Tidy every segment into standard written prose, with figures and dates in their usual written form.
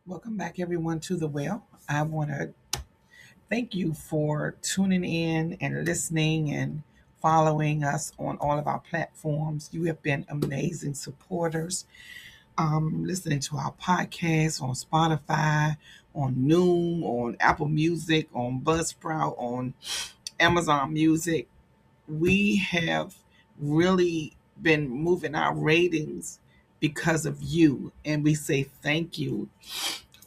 Welcome back, everyone, to the Well. I want to thank you for tuning in and listening and following us on all of our platforms. You have been amazing supporters. Listening to our podcast on Spotify, on Noom, on Apple Music, on Buzzsprout, on Amazon Music. We have really been moving our ratings because of you, and we say thank you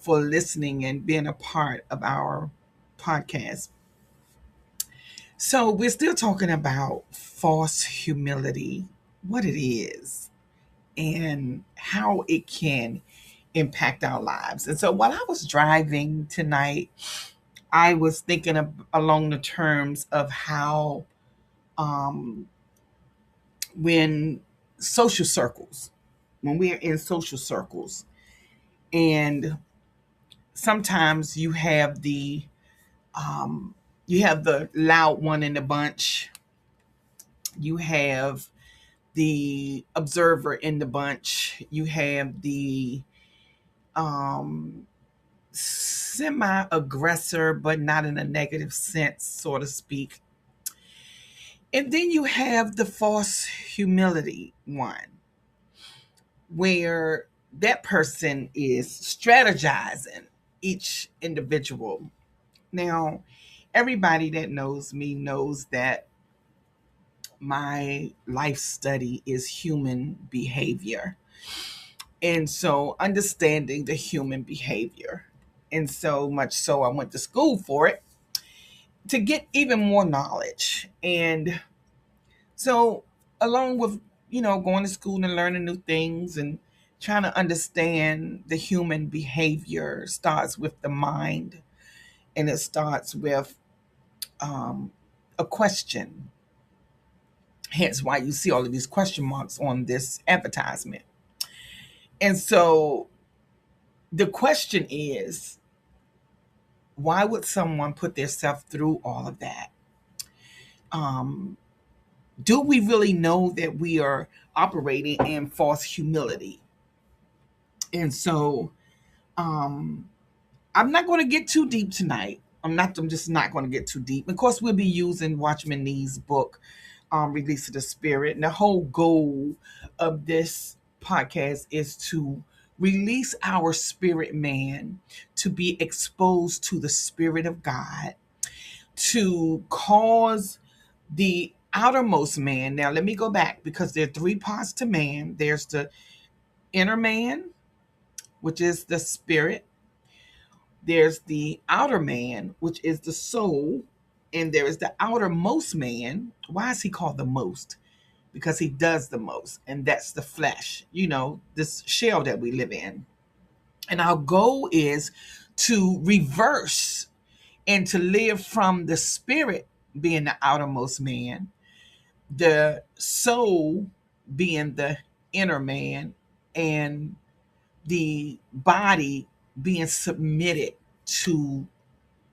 for listening and being a part of our podcast. So, we're still talking about false humility, what it is, and how it can impact our lives. And so, while I was driving tonight, I was thinking of along the terms of how um, when social circles, when we're in social circles, and sometimes um, you have the loud one in the bunch. You have the observer in the bunch. You have the um, semi aggressor, but not in a negative sense, so to speak. And then you have the false humility one, where that person is strategizing each individual. Now, everybody that knows me knows that my life study is human behavior. And so understanding the human behavior. And so much so I went to school for it to get even more knowledge. And so along with, going to school and learning new things and trying to understand the human behavior starts with the mind, and it starts with um, a question. Hence why you see all of these question marks on this advertisement. And so the question is, why would someone put themselves through all of that? Um, do we really know that we are operating in false humility? And so um, I'm not going to get too deep tonight. I'm just not going to get too deep. Of course, we'll be using Watchman Nee's book, Release of the Spirit. And the whole goal of this podcast is to release our spirit man to be exposed to the Spirit of God, to cause the outermost man. Now, let me go back because there are three parts to man. There's the inner man, which is the spirit. There's the outer man, which is the soul. And there is the outermost man. Why is he called the most? Because he does the most, and that's the flesh, this shell that we live in. And our goal is to reverse and to live from the spirit being the outermost man, the soul being the inner man, and the body being submitted to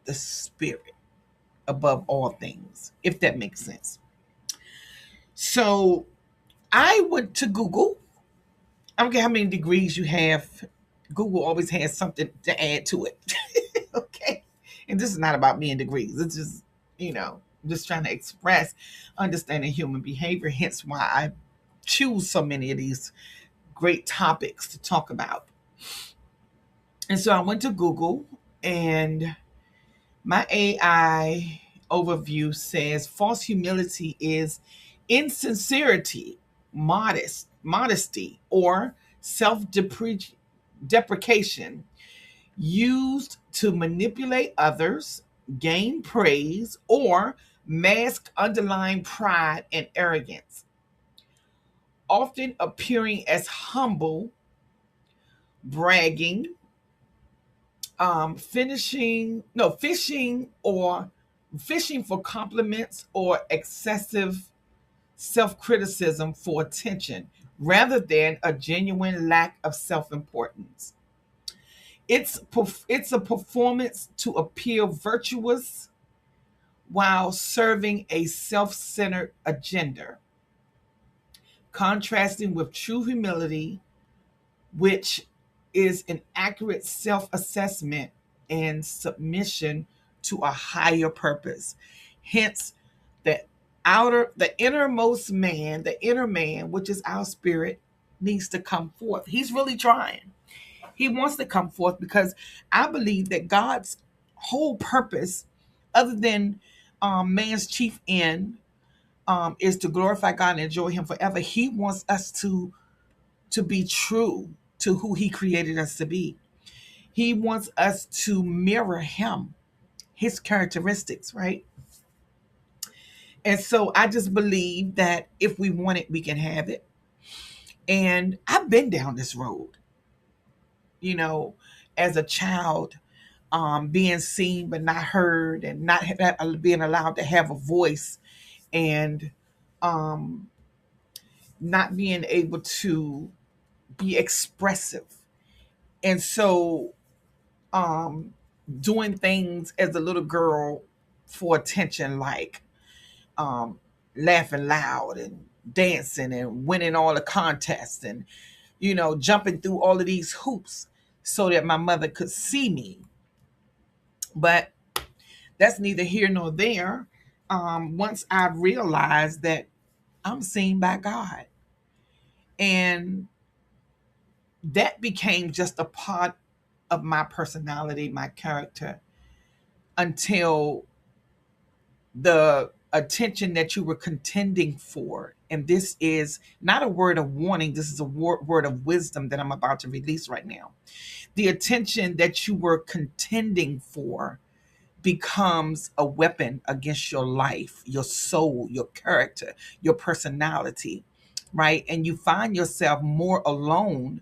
the spirit above all things, if that makes sense. So I went to Google. I don't care how many degrees you have, Google always has something to add to it. Okay. And this is not about me and degrees. It's just, just trying to express understanding human behavior, hence why I choose so many of these great topics to talk about. And so I went to Google, and my AI overview says false humility is insincerity, modesty, or self deprecation used to manipulate others, gain praise, or mask underlying pride and arrogance, often appearing as humble, bragging, fishing for compliments or excessive self-criticism for attention rather than a genuine lack of self-importance. It's a performance to appear virtuous while serving a self-centered agenda, contrasting with true humility, which is an accurate self-assessment and submission to a higher purpose. Hence, the the innermost man, the inner man, which is our spirit, needs to come forth. He's really trying. He wants to come forth because I believe that God's whole purpose, other than man's chief end, is to glorify God and enjoy Him forever. He wants us to be true to who He created us to be. He wants us to mirror Him, His characteristics, right? And so I just believe that if we want it, we can have it. And I've been down this road, you know, as a child, being seen but not heard, and not being allowed to have a voice, and um, not being able to be expressive. And so um, doing things as a little girl for attention, like um, laughing loud and dancing and winning all the contests, and jumping through all of these hoops so that my mother could see me. But that's neither here nor there. Once I realized that I'm seen by God, and that became just a part of my personality, my character, until the attention that you were contending for. And this is not a word of warning, this is a word of wisdom that I'm about to release right now. The attention that you were contending for becomes a weapon against your life, your soul, your character, your personality, right? And you find yourself more alone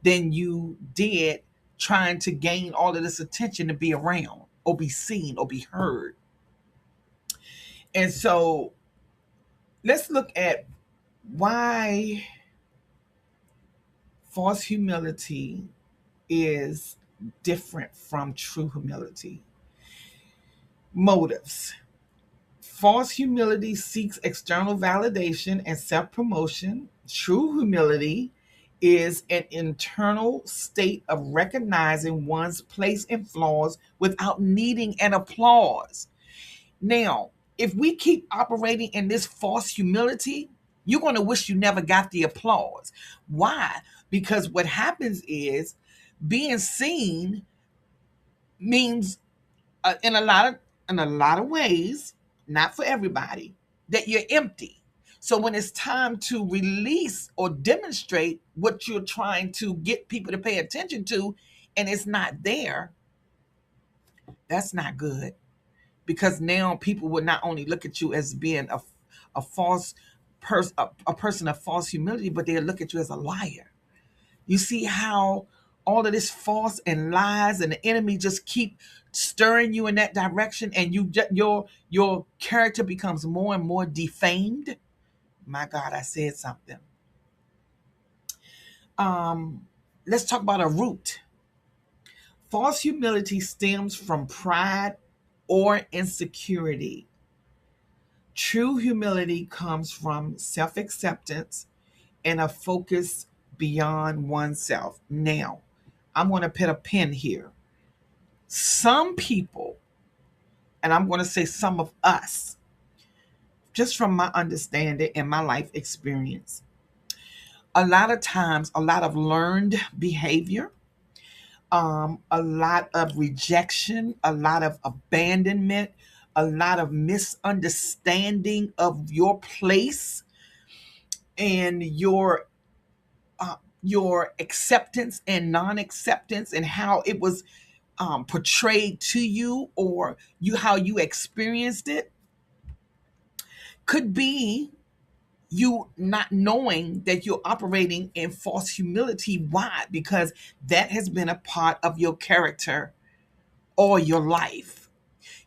than you did trying to gain all of this attention to be around or be seen or be heard. And so let's look at why false humility is different from true humility. Motives. False humility seeks external validation and self promotion. True humility is an internal state of recognizing one's place and flaws without needing an applause. Now, if we keep operating in this false humility, you're going to wish you never got the applause. Why? Because what happens is being seen means in a lot of ways, not for everybody, that you're empty. So when it's time to release or demonstrate what you're trying to get people to pay attention to, and it's not there, that's not good. Because now people will not only look at you as being a false person, a person of false humility, but they'll look at you as a liar. You see how all of this false and lies and the enemy just keep stirring you in that direction, and your character becomes more and more defamed. My God, I said something. Let's talk about a root. False humility stems from pride or insecurity. True humility comes from self-acceptance and a focus beyond oneself. Now, I'm going to put a pin here. Some people, and I'm going to say some of us, just from my understanding and my life experience, a lot of times, a lot of learned behavior, a lot of rejection, a lot of abandonment, a lot of misunderstanding of your place and your acceptance and non-acceptance, and how it was portrayed to you, or how you experienced it, could be you not knowing that you're operating in false humility. Why? Because that has been a part of your character all your life.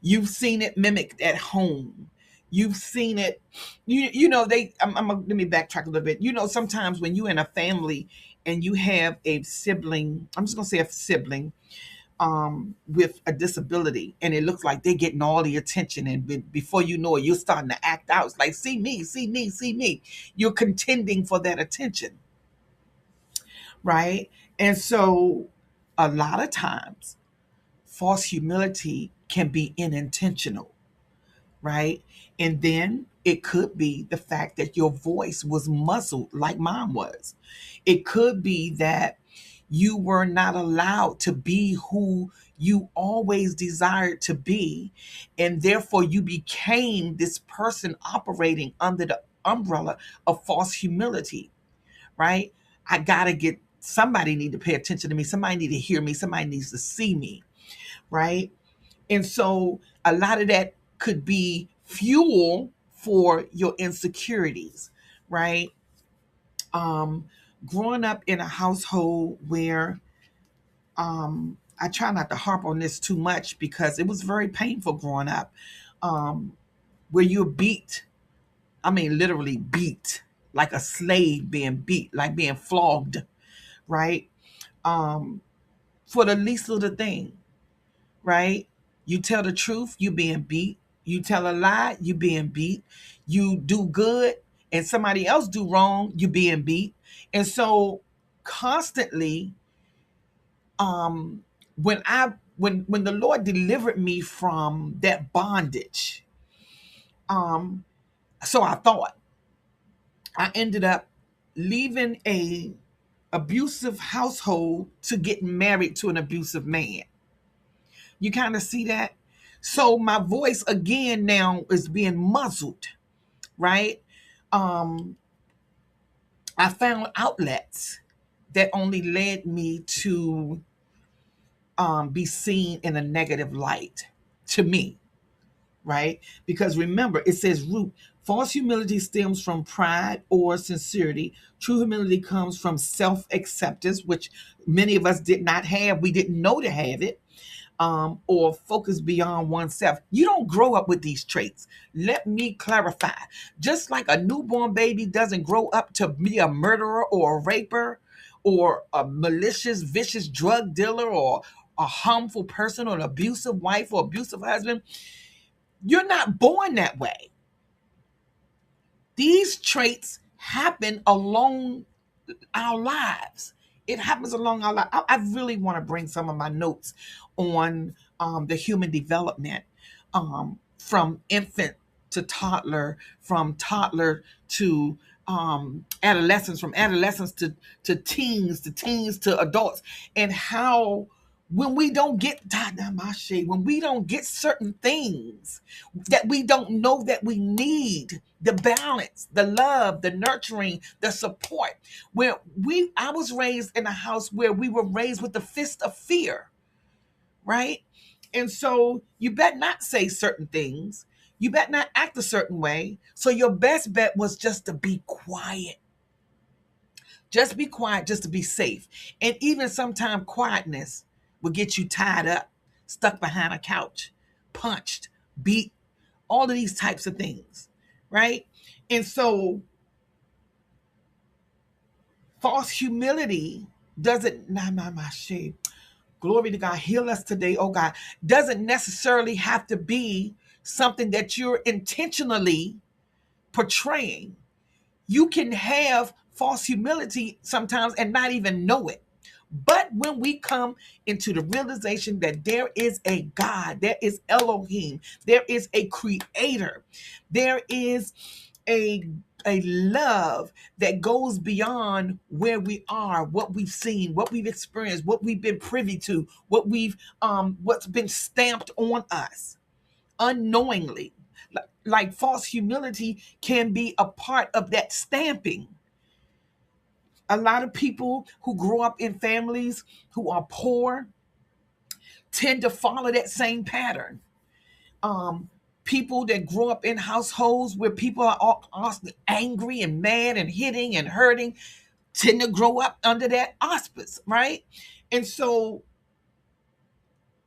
You've seen it mimicked at home. You've seen it, let me backtrack a little bit. Sometimes when you're in a family and you have a sibling, I'm just going to say a sibling, with a disability, and it looks like they're getting all the attention, and before you know it, you're starting to act out. It's like, see me, see me, see me. You're contending for that attention, right? And so a lot of times false humility can be unintentional, right? And then it could be the fact that your voice was muzzled like mine was. It could be that you were not allowed to be who you always desired to be. And therefore, you became this person operating under the umbrella of false humility, right? I got to get somebody need to pay attention to me. Somebody need to hear me. Somebody needs to see me, right? And so a lot of that could be fuel for your insecurities, right? Um, Growing up in a household where I try not to harp on this too much because it was very painful growing up, um, where you're beat. I mean, literally beat, like a slave being beat, like being flogged, right? Um, for the least little thing, right? You tell the truth, you being beat. You tell a lie, you being beat. You do good and somebody else do wrong, you being beat. And so constantly, um, when the Lord delivered me from that bondage, um, so I thought I ended up leaving a abusive household to get married to an abusive man. You kind of see that? So my voice again now is being muzzled, right? Um, I found outlets that only led me to be seen in a negative light to me, right? Because remember, it says root. False humility stems from pride or sincerity. True humility comes from self acceptance, which many of us did not have. We didn't know to have it, or focus beyond oneself. You don't grow up with these traits. Let me clarify. Just like a newborn baby doesn't grow up to be a murderer or a raper or a malicious, vicious drug dealer or a harmful person or an abusive wife or abusive husband, you're not born that way. These traits happen along our lives. It happens along our life. I really want to bring some of my notes on the human development, from infant to toddler, from toddler to adolescence, from adolescence to teens to adults, and how when we don't get when we don't get certain things that we don't know that we need, the balance, the love, the nurturing, the support, where I was raised in a house where we were raised with the fist of fear, right? And so you better not say certain things, you better not act a certain way, so your best bet was just to be quiet. Just be quiet, just to be safe. And even sometimes quietness will get you tied up, stuck behind a couch, punched, beat, all of these types of things, right? And so false humility doesn't, my shame. Glory to God, heal us today, oh God, doesn't necessarily have to be something that you're intentionally portraying. You can have false humility sometimes and not even know it. But when we come into the realization that there is a God, there is Elohim, there is a creator, there is a a love that goes beyond where we are, what we've seen, what we've experienced, what we've been privy to, what's been stamped on us unknowingly. Like false humility can be a part of that stamping. A lot of people who grow up in families who are poor tend to follow that same pattern. Um, People that grow up in households where people are constantly angry and mad and hitting and hurting tend to grow up under that auspice, right? And so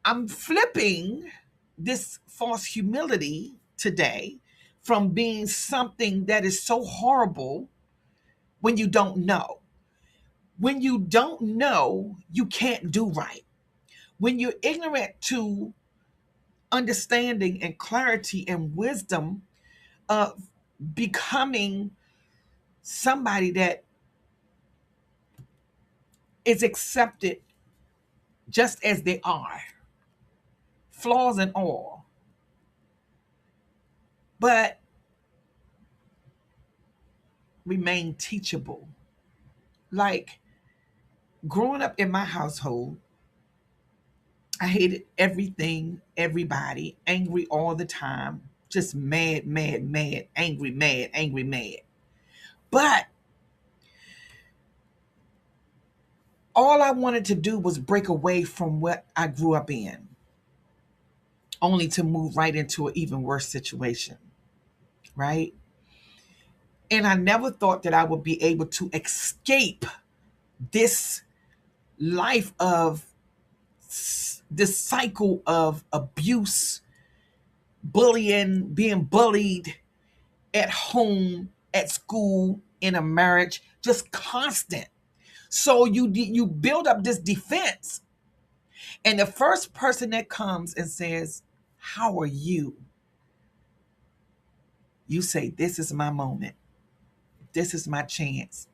I'm flipping this false humility today from being something that is so horrible when you don't know. When you don't know, you can't do right. When you're ignorant to understanding and clarity and wisdom of becoming somebody that is accepted just as they are, flaws and all. But remain teachable. Like growing up in my household, I hated everything, everybody, angry all the time, just mad, mad, mad, angry, mad, angry, mad. But all I wanted to do was break away from what I grew up in, only to move right into an even worse situation, right? And I never thought that I would be able to escape this life of this cycle of abuse, bullying, being bullied at home, at school, in a marriage, just constant. So you build up this defense, and the first person that comes and says, "How are you?" You say, "This is my moment. This is my chance,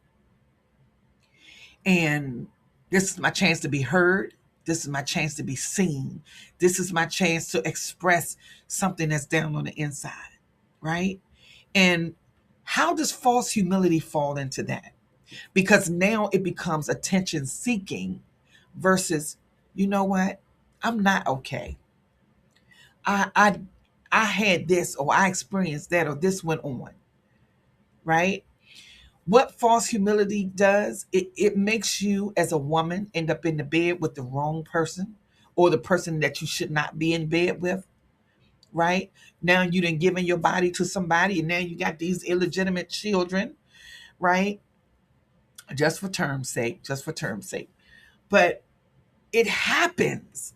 and this is my chance to be heard. This is my chance to be seen. This is my chance to express something that's down on the inside," right? And how does false humility fall into that? Because now it becomes attention seeking versus, you know what? I'm not okay. I I I had this, or I experienced that, or this went on, right? What false humility does, it makes you as a woman end up in the bed with the wrong person, or the person that you should not be in bed with, right? Now you done given your body to somebody, and now you got these illegitimate children, right? Just for term's sake, just for term's sake. But it happens,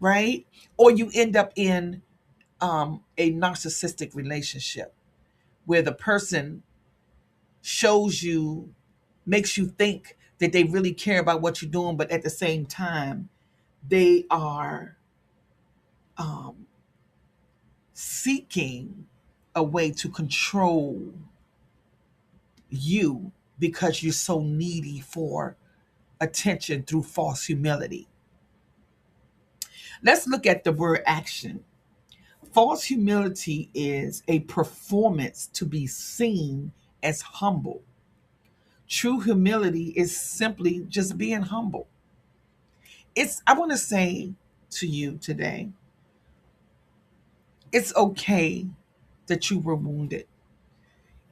right? Or you end up in a narcissistic relationship where the person shows you, makes you think that they really care about what you're doing, but at the same time, they are um, seeking a way to control you because you're so needy for attention through false humility. Let's look at the word action. False humility is a performance to be seen as humble. True humility is simply just being humble. I want to say to you today, it's okay that you were wounded.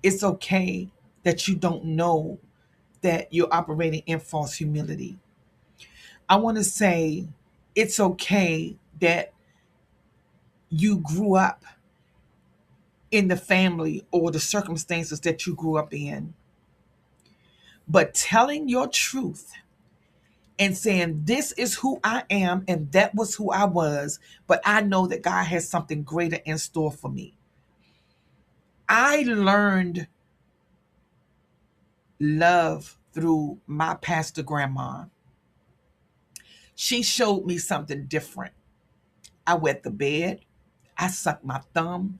It's okay that you don't know that you're operating in false humility. I want to say it's okay that you grew up in the family or the circumstances that you grew up in. But telling your truth and saying, "This is who I am, and that was who I was, but I know that God has something greater in store for me." I learned love through my pastor grandma. She showed me something different. I wet the bed, I sucked my thumb,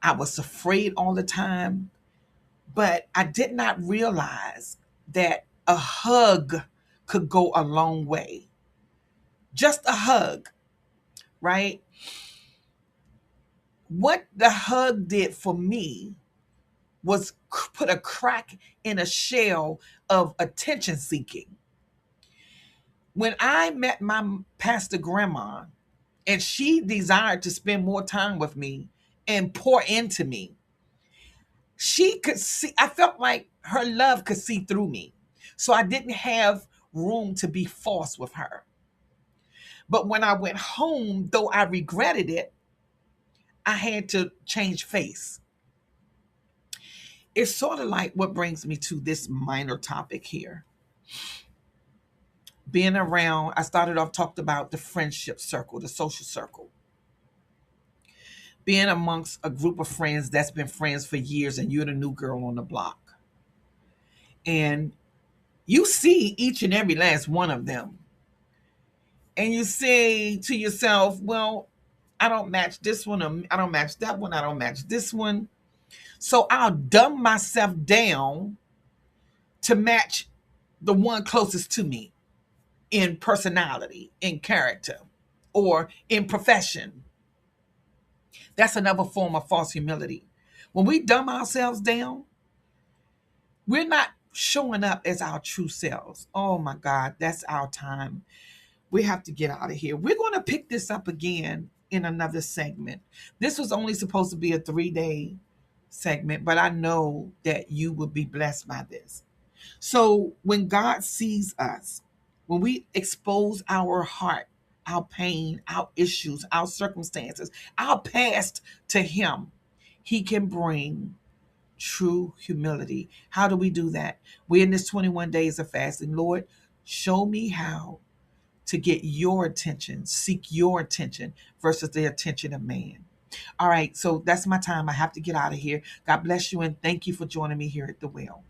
I was afraid all the time, but I did not realize that a hug could go a long way. Just a hug, right? What the hug did for me was put a crack in a shell of attention seeking. When I met my pastor grandma and she desired to spend more time with me and pour into me, she could see, I felt like her love could see through me. So I didn't have room to be false with her. But when I went home, though I regretted it, I had to change face. It's sort of like what brings me to this minor topic here. Being around, I started off talked about the friendship circle, the social circle. Being amongst a group of friends that's been friends for years and you're the new girl on the block. And you see each and every last one of them. And you say to yourself, well, I don't match this one, or I don't match that one, I don't match this one. So I'll dumb myself down to match the one closest to me. in personality, in character, or in profession. That's another form of false humility. When we dumb ourselves down, we're not showing up as our true selves. Oh my God, that's our time. We have to get out of here. We're going to pick this up again in another segment. This was only supposed to be a 3-day segment, but I know that you will be blessed by this. So when God sees us, when we expose our heart, our pain, our issues, our circumstances, our past to Him, He can bring true humility. How do we do that? We're in this 21 days of fasting. Lord, show me how to get your attention, seek your attention versus the attention of man. All right, so that's my time. I have to get out of here. God bless you and thank you for joining me here at the well.